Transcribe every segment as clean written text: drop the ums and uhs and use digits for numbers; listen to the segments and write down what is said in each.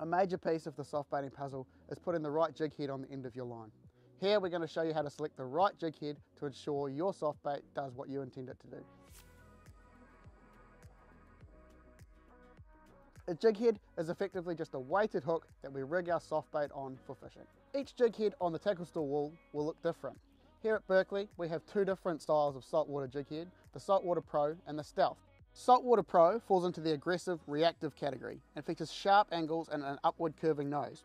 A major piece of the soft baiting puzzle is putting the right jig head on the end of your line. Here we're going to show you how to select the right jig head to ensure your soft bait does what you intend it to do. A jig head is effectively just a weighted hook that we rig our soft bait on for fishing. Each jig head on the tackle store wall will look different. Here at Berkeley we have two different styles of saltwater jig head, the Saltwater Pro and the Stealth. Saltwater Pro falls into the aggressive reactive category and features sharp angles and an upward curving nose.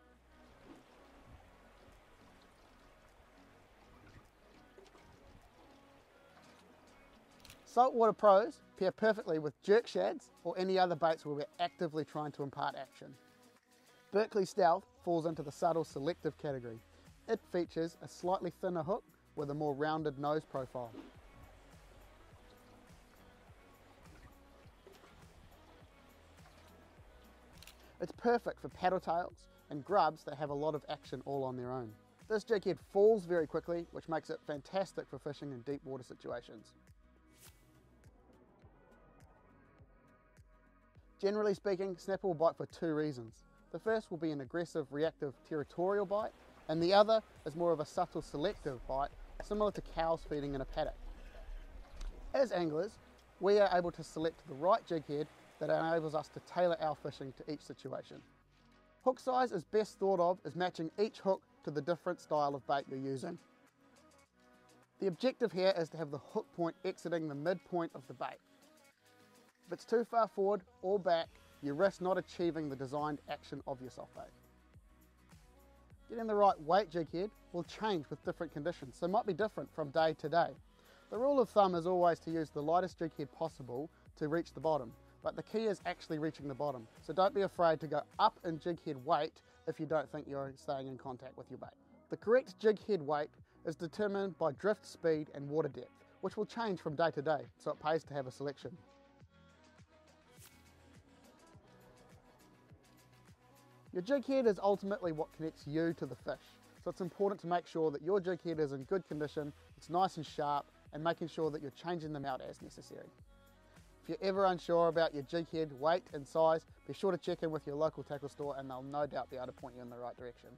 Saltwater Pros pair perfectly with jerk shads or any other baits where we're actively trying to impart action. Berkeley Style falls into the subtle selective category. It features a slightly thinner hook with a more rounded nose profile. It's perfect for paddle tails and grubs that have a lot of action all on their own. This jig head falls very quickly, which makes it fantastic for fishing in deep water situations. Generally speaking, snapper will bite for two reasons. The first will be an aggressive reactive territorial bite, and the other is more of a subtle selective bite, similar to cows feeding in a paddock. As anglers, we are able to select the right jig head that enables us to tailor our fishing to each situation. Hook size is best thought of as matching each hook to the different style of bait you're using. The objective here is to have the hook point exiting the midpoint of the bait. If it's too far forward or back, you risk not achieving the designed action of your soft bait. Getting the right weight jig head will change with different conditions, so might be different from day to day. The rule of thumb is always to use the lightest jig head possible to reach the bottom, but the key is actually reaching the bottom, so don't be afraid to go up in jig head weight if you don't think you're staying in contact with your bait. The correct jig head weight is determined by drift speed and water depth, which will change from day to day, so it pays to have a selection. Your jig head is ultimately what connects you to the fish, so it's important to make sure that your jig head is in good condition, it's nice and sharp, and making sure that you're changing them out as necessary. If you're ever unsure about your jig head weight and size, be sure to check in with your local tackle store and they'll no doubt be able to point you in the right direction.